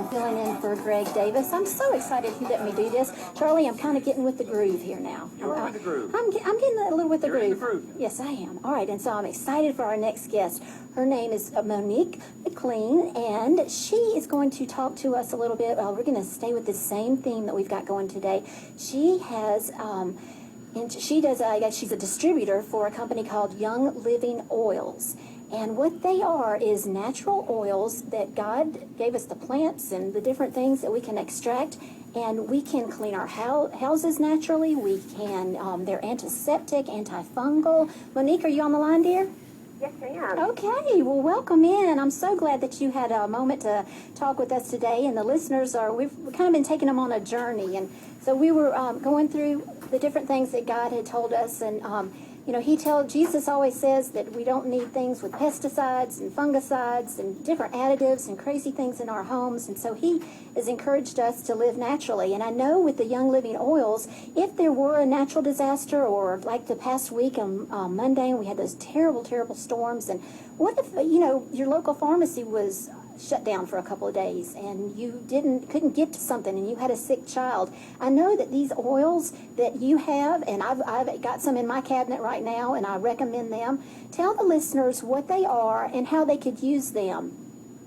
Filling in for Greg Davis. I'm so excited he let me do this. Charlie, I'm kind of getting with the groove here now. You're with the groove. I'm getting a little with the You're groove. in the groove. Yes, I am. All right, and so I'm excited for our next guest. Her name is Monique McLean, and she is going to talk to us a little bit. We're going to stay with the same theme that we've got going today. She has... and she does, I guess she's a distributor for a company called Young Living Oils. And what they are is natural oils that God gave us, the plants and the different things that we can extract. And we can clean our houses naturally. We can, they're antiseptic, antifungal. Monique, are you on the line, dear? Yes, ma'am. Okay, well, welcome in. I'm so glad that you had a moment to talk with us today. And the listeners we've kind of been taking them on a journey. And so we were going through the different things that God had told us. And, Jesus always says that we don't need things with pesticides and fungicides and different additives and crazy things in our homes. And so he has encouraged us to live naturally. And I know with the Young Living Oils, if there were a natural disaster, or like the past week on Monday, we had those terrible, terrible storms. And what if, your local pharmacy was shut down for a couple of days and you couldn't get to something and you had a sick child? I know that these oils that you have, and I've got some in my cabinet right now, and I recommend them. Tell the listeners what they are and how they could use them.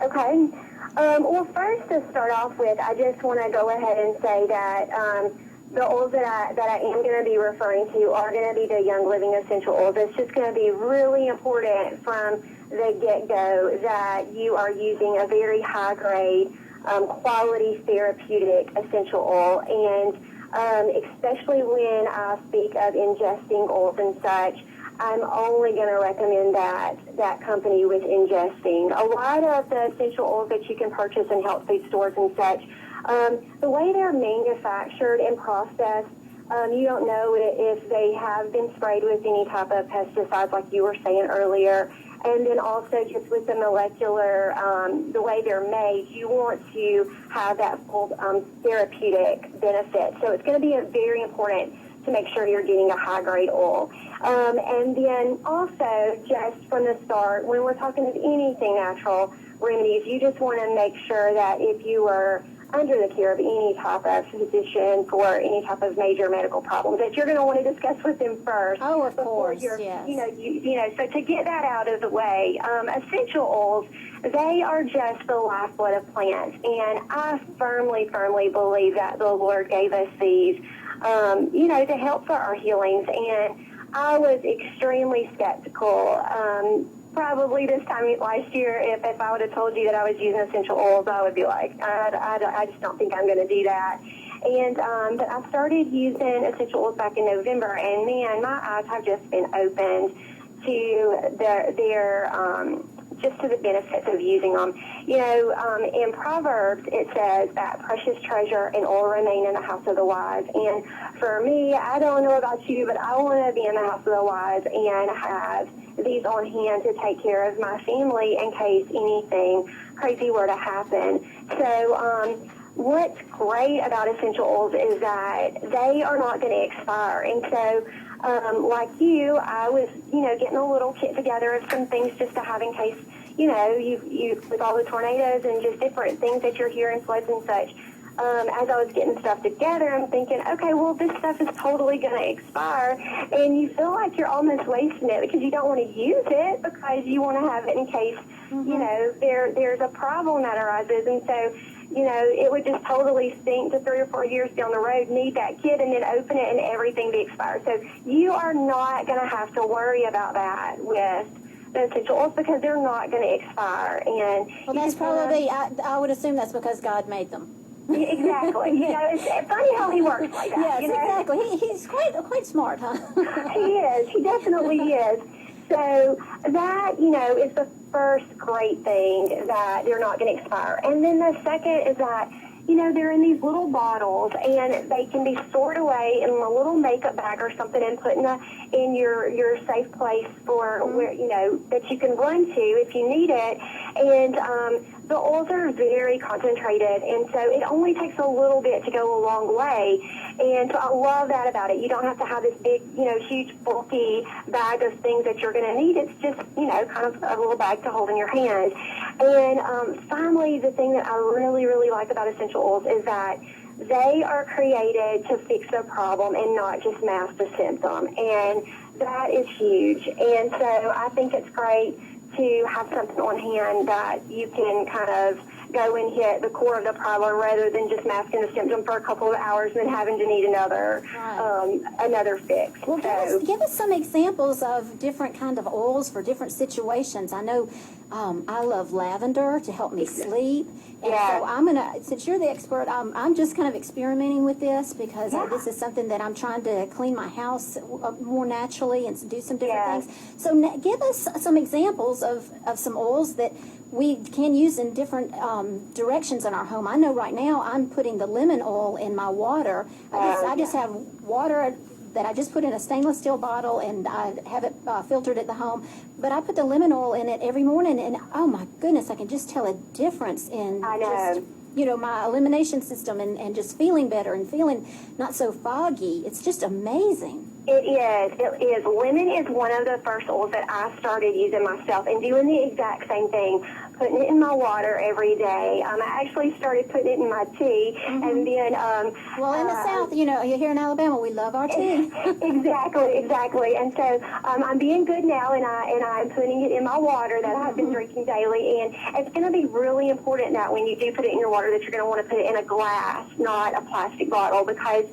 Okay. Well, first, to start off with, I just want to go ahead and say that the oils that I am going to be referring to are going to be the Young Living Essential Oils. It's just going to be really important from the get-go that you are using a very high-grade, quality therapeutic essential oil. And especially when I speak of ingesting oils and such, I'm only going to recommend that company with ingesting. A lot of the essential oils that you can purchase in health food stores and such, the way they're manufactured and processed, you don't know if they have been sprayed with any type of pesticides like you were saying earlier. And then also just with the molecular, the way they're made, you want to have that full therapeutic benefit. So it's going to be very important to make sure you're getting a high-grade oil. And then also, just from the start, when we're talking of anything natural remedies, you just want to make sure that if you are under the care of any type of physician for any type of major medical problems, that you're going to want to discuss with them first. Oh, of course, yes. So to get that out of the way, essential oils, they are just the lifeblood of plants. And I firmly, firmly believe that the Lord gave us these, to help for our healings. And I was extremely skeptical, probably this time last year, if I would have told you that I was using essential oils, I would be like, I just don't think I'm going to do that. And but I started using essential oils back in November, and man, my eyes have just been opened to their just to the benefits of using them. In Proverbs, it says that precious treasure and oil remain in the house of the wise. And for me, I don't know about you, but I want to be in the house of the wise and have these on hand to take care of my family in case anything crazy were to happen. So what's great about essential oils is that they are not going to expire. And so like you, I was, getting a little kit together of some things just to have in case, you with all the tornadoes and just different things that you're hearing, floods and such. As I was getting stuff together, I'm thinking, okay, well, this stuff is totally going to expire, and you feel like you're almost wasting it because you don't want to use it because you want to have it in case, there's a problem that arises. And so, it would just totally stink to 3 or 4 years down the road, need that kit, and then open it and everything be expired. So you are not going to have to worry about that with the essential oils because they're not going to expire. And well, that's probably, I would assume that's because God made them. Exactly. It's funny how he works like that. Yes, exactly. He's quite smart, huh? He is. He definitely is. So that, is the first great thing that they're not going to expire. And then the second is that, they're in these little bottles and they can be stored away in a little makeup bag or something and put in your safe place for where, that you can run to if you need it. And the oils are very concentrated, and so it only takes a little bit to go a long way. And so I love that about it. You don't have to have this big, huge, bulky bag of things that you're going to need. It's just, kind of a little bag to hold in your hand. And finally, the thing that I really, really like about essential oils is that they are created to fix the problem and not just mask the symptom. And that is huge. And so I think it's great to have something on hand that you can kind of go and hit the core of the problem rather than just masking the symptom for a couple of hours and then having to need another fix. Well, give us some examples of different kind of oils for different situations. I know I love lavender to help me sleep. And so I'm going to, since you're the expert, I'm just kind of experimenting with this because this is something that I'm trying to clean my house more naturally and do some different things. So give us some examples of some oils that we can use in different directions in our home. I know right now I'm putting the lemon oil in my water. I just have water that I just put in a stainless steel bottle, and I have it filtered at the home. But I put the lemon oil in it every morning, and oh my goodness, I can just tell a difference in just, my elimination system and just feeling better and feeling not so foggy. It's just amazing. It is. Lemon is one of the first oils that I started using myself and doing the exact same thing, putting it in my water every day. I actually started putting it in my tea, and then... well, in the South, here in Alabama, we love our tea. Exactly. And so I'm being good now, and I'm putting it in my water that I've been drinking daily, and it's going to be really important that when you do put it in your water that you're going to want to put it in a glass, not a plastic bottle, because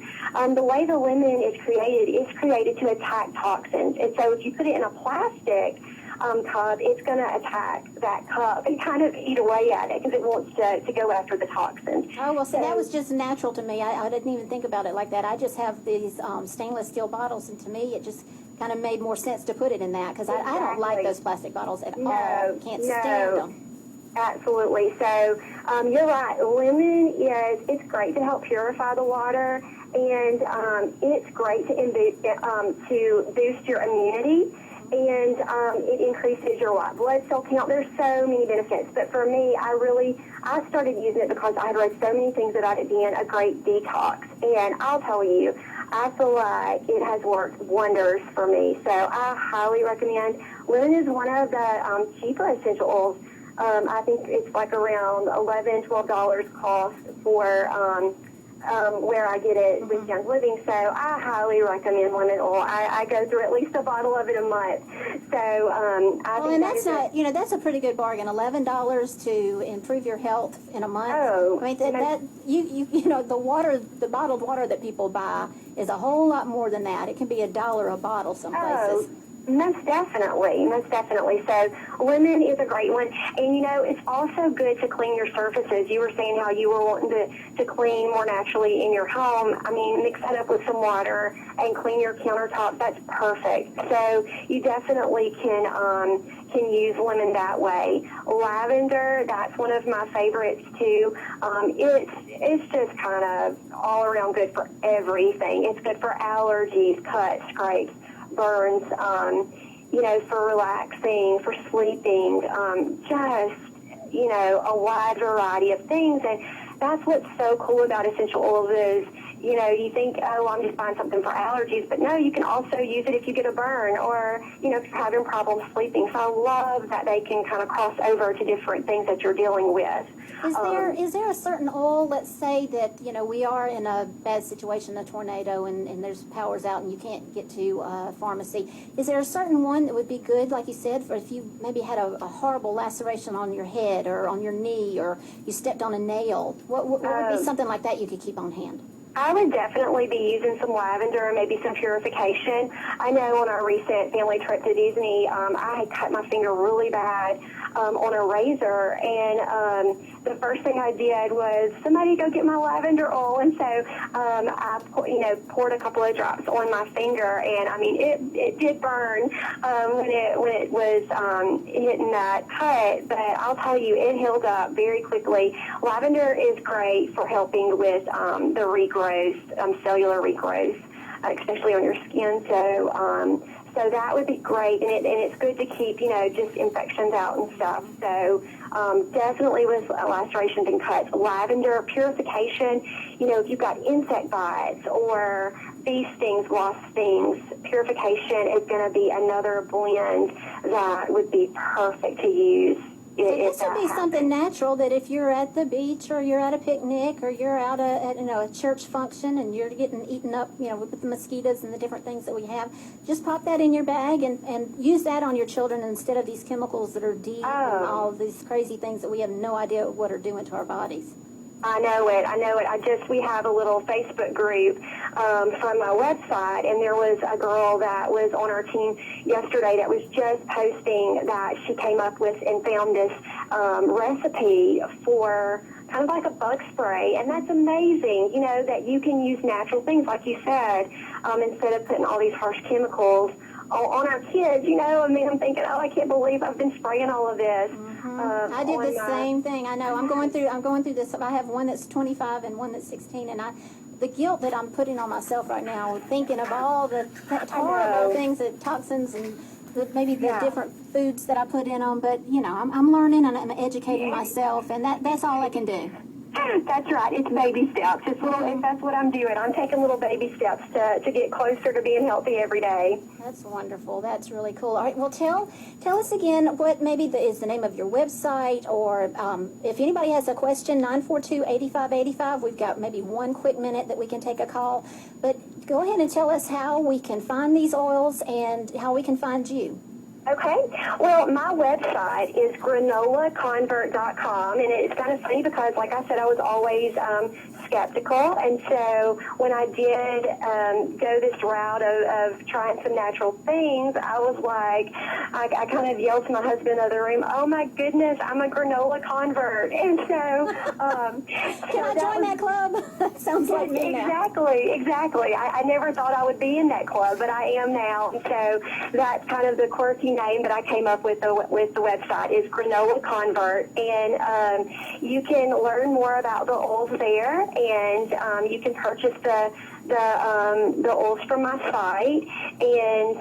the way the lemon is created to attack toxins. And so if you put it in a plastic cup, it's going to attack that cup and kind of eat away at it because it wants to go after the toxins. Oh, well, see, that was just natural to me. I didn't even think about it like that. I just have these stainless steel bottles, and to me it just kind of made more sense to put it in that because I don't like those plastic bottles at all. Can't stand them. Absolutely. So you're right. Lemon it's great to help purify the water, and it's great to boost your immunity, and it increases your white blood cell count. There's so many benefits, but for me, I started using it because I had read so many things about it being a great detox, and I'll tell you, I feel like it has worked wonders for me. So I highly recommend. Lemon is one of the cheaper essential oils. I think it's like around $11, $12 cost for where I get it with Young Living. So I highly recommend lemon oil. I go through at least a bottle of it a month. So that's a pretty good bargain. $11 to improve your health in a month. Oh, I mean the bottled water that people buy is a whole lot more than that. It can be $1 a bottle some places. Most definitely. So lemon is a great one. And, it's also good to clean your surfaces. You were saying how you were wanting to clean more naturally in your home. I mean, mix that up with some water and clean your countertop. That's perfect. So you definitely can use lemon that way. Lavender, that's one of my favorites, too. It's just kind of all around good for everything. It's good for allergies, cuts, scrapes, burns, for relaxing, for sleeping, a wide variety of things. And that's what's so cool about essential oils is, you think, oh, I'm just buying something for allergies, but no, you can also use it if you get a burn or, if you're having problems sleeping. So I love that they can kind of cross over to different things that you're dealing with. Is there a certain oil, let's say that, we are in a bad situation, a tornado, and there's power's out and you can't get to a pharmacy. Is there a certain one that would be good, like you said, for if you maybe had a horrible laceration on your head or on your knee or you stepped on a nail? What would be something like that you could keep on hand? I would definitely be using some lavender and maybe some purification. I know on our recent family trip to Disney, I had cut my finger really bad on a razor, and the first thing I did was, somebody go get my lavender oil, and so I poured a couple of drops on my finger, and I mean it did burn when it was hitting that cut, but I'll tell you, it healed up very quickly. Lavender is great for helping with the regrowth, cellular regrowth, especially on your skin. So So that would be great, and it's good to keep, just infections out and stuff. So definitely with lacerations and cuts. Lavender purification, if you've got insect bites or bee stings, wasp stings, purification is going to be another blend that would be perfect to use. So this would be something natural that if you're at the beach or you're at a picnic or you're out at a church function and you're getting eaten up, with the mosquitoes and the different things that we have, just pop that in your bag and use that on your children instead of these chemicals that are deep and all of these crazy things that we have no idea what are doing to our bodies. I know it. We have a little Facebook group from my website, and there was a girl that was on our team yesterday that was just posting that she came up with and found this recipe for kind of like a bug spray, and that's amazing, that you can use natural things, like you said, instead of putting all these harsh chemicals on our kids, I'm thinking, I can't believe I've been spraying all of this. I did the same thing. I know. I'm going through this. I have one that's 25 and one that's 16, and the guilt that I'm putting on myself right now, thinking of all the horrible things, the toxins, and maybe the different foods that I put in them. But I'm learning and I'm educating myself, and that's all I can do. That's right. It's baby steps. And that's what I'm doing. I'm taking little baby steps to get closer to being healthy every day. That's wonderful. That's really cool. All right. Well, tell us again what maybe is the name of your website, or if anybody has a question, 942-8585. We've got maybe one quick minute that we can take a call. But go ahead and tell us how we can find these oils and how we can find you. Okay. Well, my website is granolaconvert.com, and it's kind of funny because, like I said, I was always skeptical, and so when I did go this route of trying some natural things, I was like, I kind of yelled to my husband in the other room, "Oh my goodness, I'm a granola convert!" And so, can I join that club? That sounds like me now. Exactly. I never thought I would be in that club, but I am now, and so that's kind of the quirky name that I came up with the website is Granola Convert, and you can learn more about the oils there, and you can purchase the oils from my site, and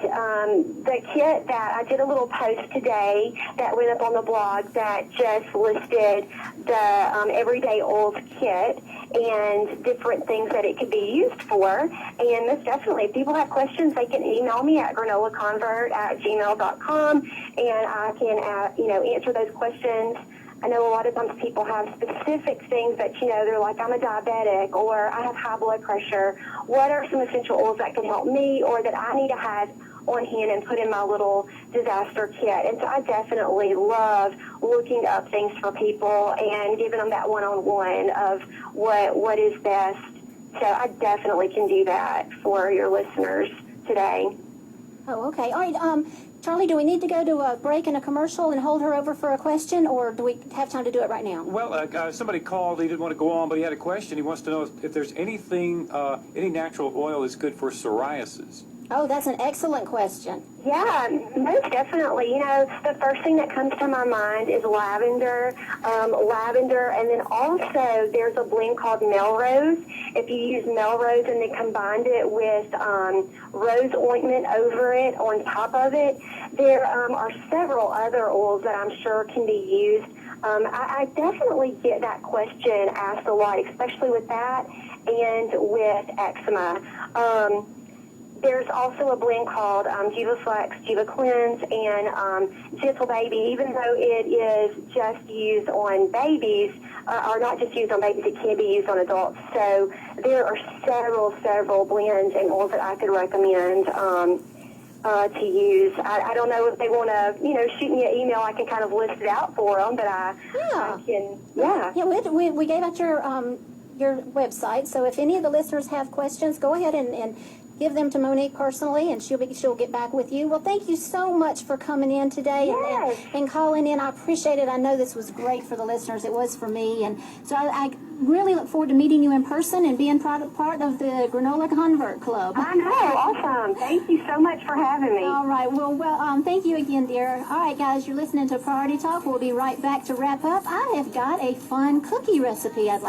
the kit that I did a little post today that went up on the blog that just listed the everyday oils kit and different things that it could be used for. And most definitely, if people have questions, they can email me at granolaconvert@gmail.com, and I can answer those questions. I know a lot of times people have specific things that, they're like, I'm a diabetic, or I have high blood pressure. What are some essential oils that can help me, or that I need to have on hand and put in my little disaster kit? And so I definitely love looking up things for people and giving them that one-on-one of what is best. So I definitely can do that for your listeners today. Oh, okay. All right, Charlie, do we need to go to a break and a commercial and hold her over for a question, or do we have time to do it right now? Well, somebody called. He didn't want to go on, but he had a question. He wants to know if there's anything, any natural oil is good for psoriasis. Oh, that's an excellent question. Yeah, most definitely. The first thing that comes to my mind is lavender, and then also there's a blend called Melrose. If you use Melrose and then combined it with rose ointment over it, on top of it, there are several other oils that I'm sure can be used. I definitely get that question asked a lot, especially with that and with eczema. There's also a blend called Jiva Flex, Jiva Cleanse, and Gentle Baby. Even though it is just used on babies, or not just used on babies, it can be used on adults. So there are several blends and oils that I could recommend to use. I don't know if they want to, shoot me an email. I can kind of list it out for them, but I can, Yeah, we gave out your website, so if any of the listeners have questions, go ahead and give them to Monique personally, and she'll get back with you. Well, thank you so much for coming in today and calling in. I appreciate it. I know this was great for the listeners. It was for me, and so I really look forward to meeting you in person and being part of the Granola Convert Club. I know. Awesome. Thank you so much for having me. All right. Well, thank you again, dear. All right, guys, you're listening to Priority Talk. We'll be right back to wrap up. I have got a fun cookie recipe I'd like